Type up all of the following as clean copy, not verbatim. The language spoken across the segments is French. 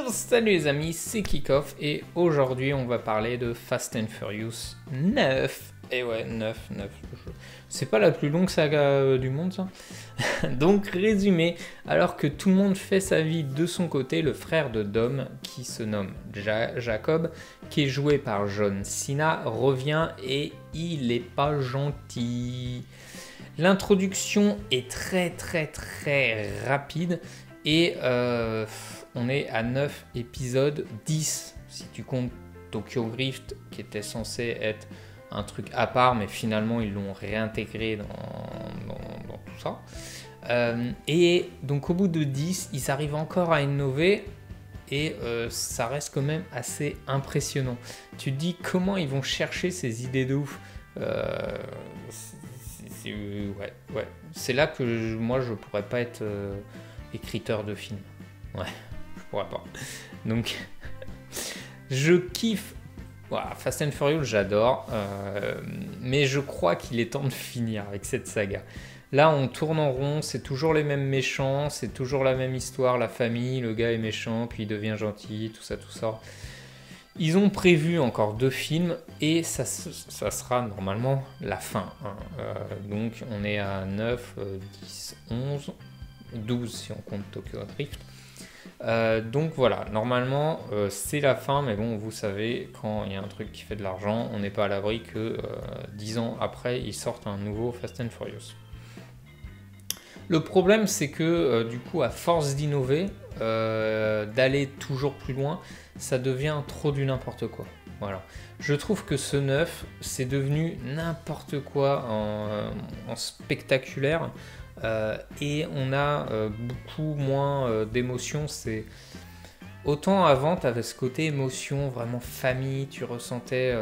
Salut les amis, c'est Kickoff et aujourd'hui on va parler de Fast and Furious 9. Et ouais, 9. C'est pas la plus longue saga du monde ça. Donc résumé, alors que tout le monde fait sa vie de son côté, le frère de Dom, qui se nomme Jacob, qui est joué par John Cena, revient et il est pas gentil. L'introduction est très rapide et on est à 9 épisodes, 10 si tu comptes Tokyo Drift qui était censé être un truc à part, mais finalement ils l'ont réintégré dans tout ça. Et donc au bout de 10, ils arrivent encore à innover et ça reste quand même assez impressionnant. Tu te dis comment ils vont chercher ces idées de ouf. Ouais. C'est là que moi je pourrais pas être écriteur de film. Ouais, je pourrais pas. Donc je kiffe. Voilà, Fast and Furious, j'adore, mais je crois qu'il est temps de finir avec cette saga. Là, on tourne en rond, c'est toujours les mêmes méchants, c'est toujours la même histoire, la famille, le gars est méchant, puis il devient gentil, tout ça. Ils ont prévu encore 2 films et ça sera normalement la fin. Donc on est à 9, 10, 11, 12 si on compte Tokyo Drift. Donc voilà, normalement c'est la fin, mais bon, vous savez, quand il y a un truc qui fait de l'argent, on n'est pas à l'abri que 10 ans après, ils sortent un nouveau Fast and Furious. Le problème, c'est que du coup, à force d'innover, d'aller toujours plus loin, ça devient trop du n'importe quoi. Voilà. Je trouve que ce 9, c'est devenu n'importe quoi en spectaculaire. Et on a beaucoup moins d'émotions. Autant avant, tu avais ce côté émotion, vraiment famille, tu ressentais,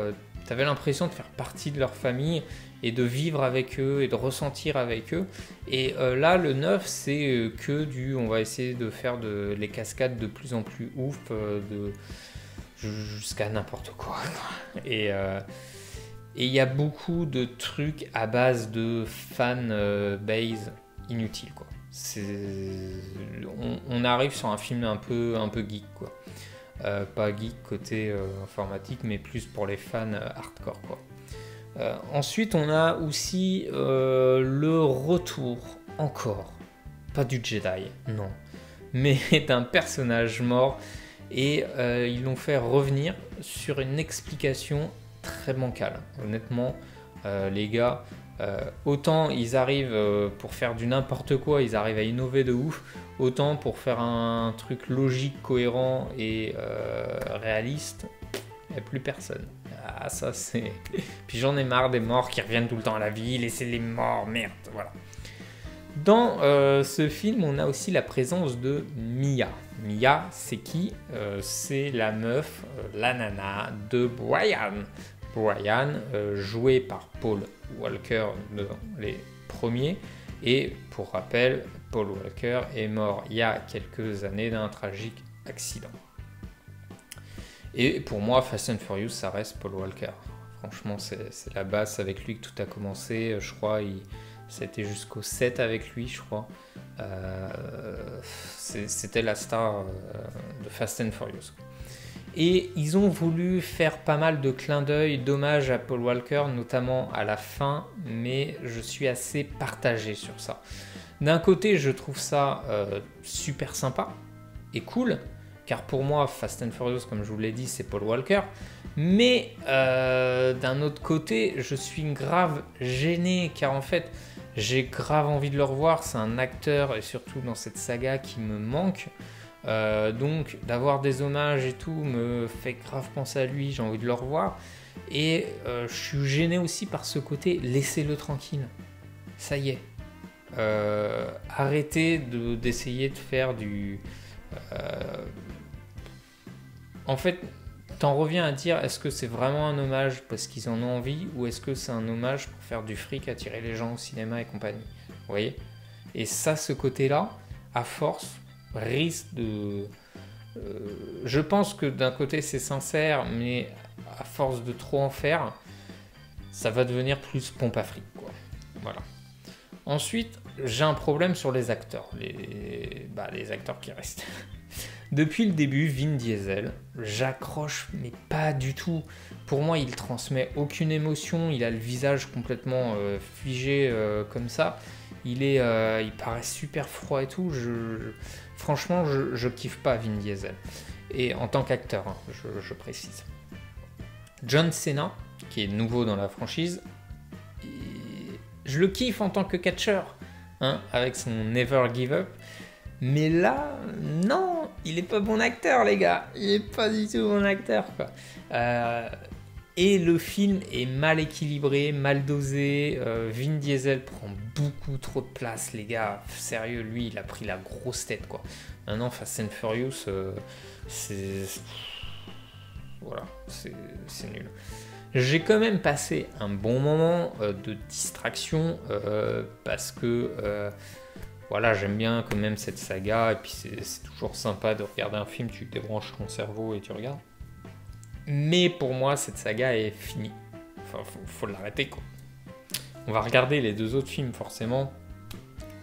tu avais l'impression de faire partie de leur famille et de vivre avec eux et de ressentir avec eux. Et là, le 9, c'est que on va essayer de faire les cascades de plus en plus ouf, jusqu'à n'importe quoi. Et il y a beaucoup de trucs à base de fan base inutile, quoi. On arrive sur un film un peu geek, quoi. Pas geek côté informatique, mais plus pour les fans hardcore, quoi. Ensuite, on a aussi le retour, encore, pas du Jedi, non, mais d'un personnage mort, et ils l'ont fait revenir sur une explication très bancale. Honnêtement, les gars, autant ils arrivent pour faire du n'importe quoi, ils arrivent à innover de ouf, autant pour faire un truc logique, cohérent et réaliste, il n'y a plus personne. Ah, ça c'est... Puis j'en ai marre des morts qui reviennent tout le temps à la vie, laissez les morts, merde, voilà. Dans ce film, on a aussi la présence de Mia. Mia, c'est qui? C'est la meuf, la nana de Brian. Brian, joué par Paul Walker dans les premiers. Et pour rappel, Paul Walker est mort il y a quelques années d'un tragique accident. Et pour moi, Fast and Furious, ça reste Paul Walker. Franchement, c'est la base, avec lui que tout a commencé. Je crois c'était jusqu'au 7 avec lui, je crois. C'était la star de Fast and Furious. Et ils ont voulu faire pas mal de clins d'œil, d'hommage à Paul Walker, notamment à la fin, mais je suis assez partagé sur ça. D'un côté, je trouve ça super sympa et cool, car pour moi, Fast and Furious, comme je vous l'ai dit, c'est Paul Walker. Mais d'un autre côté, je suis grave gêné, car en fait, j'ai grave envie de le revoir. C'est un acteur, et surtout dans cette saga, qui me manque. Donc d'avoir des hommages et tout me fait grave penser à lui, j'ai envie de le revoir. Et je suis gêné aussi par ce côté, laissez-le tranquille. Ça y est. Arrêtez d'essayer de faire du... En fait, t'en reviens à dire, est-ce que c'est vraiment un hommage parce qu'ils en ont envie, ou est-ce que c'est un hommage pour faire du fric, attirer les gens au cinéma et compagnie? Vous voyez? Et ça, ce côté-là, à force, risque de... je pense que d'un côté c'est sincère, mais à force de trop en faire, ça va devenir plus pompe à fric, quoi. Voilà. Ensuite, j'ai un problème sur les acteurs, les acteurs qui restent. Depuis le début, Vin Diesel, j'accroche, mais pas du tout. Pour moi, il transmet aucune émotion, il a le visage complètement figé comme ça. Il paraît super froid et tout. Franchement, je kiffe pas Vin Diesel. Et en tant qu'acteur, hein, je précise. John Cena, qui est nouveau dans la franchise, je le kiffe en tant que catcheur, hein, avec son Never Give Up. Mais là, non, il est pas bon acteur, les gars. Il est pas du tout bon acteur, quoi. Et le film est mal équilibré, mal dosé. Vin Diesel prend beaucoup trop de place, les gars. Sérieux, lui, il a pris la grosse tête, quoi. Maintenant, Fast and Furious, voilà, c'est nul. J'ai quand même passé un bon moment de distraction parce que voilà, j'aime bien quand même cette saga et puis c'est toujours sympa de regarder un film, tu débranches ton cerveau et tu regardes. Mais pour moi, cette saga est finie. Enfin, faut l'arrêter, quoi. On va regarder les 2 autres films forcément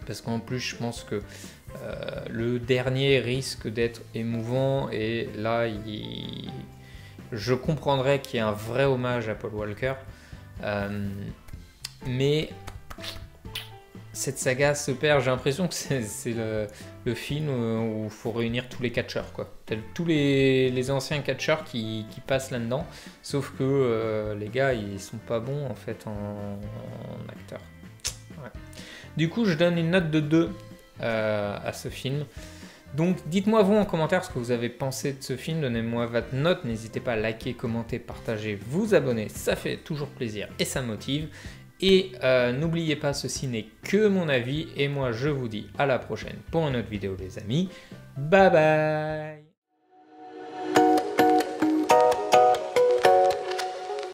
parce qu'en plus, je pense que le dernier risque d'être émouvant et là, je comprendrais qu'il y ait un vrai hommage à Paul Walker, mais cette saga se perd. J'ai l'impression que c'est le film où il faut réunir tous les catcheurs, quoi. Tous les anciens catcheurs qui passent là-dedans, sauf que les gars, ils sont pas bons en fait en acteurs. Ouais. Du coup, je donne une note de 2 à ce film. Donc dites-moi vous en commentaire ce que vous avez pensé de ce film, donnez-moi votre note, n'hésitez pas à liker, commenter, partager, vous abonner, ça fait toujours plaisir et ça motive. Et n'oubliez pas, ceci n'est que mon avis et moi je vous dis à la prochaine pour une autre vidéo les amis. Bye bye.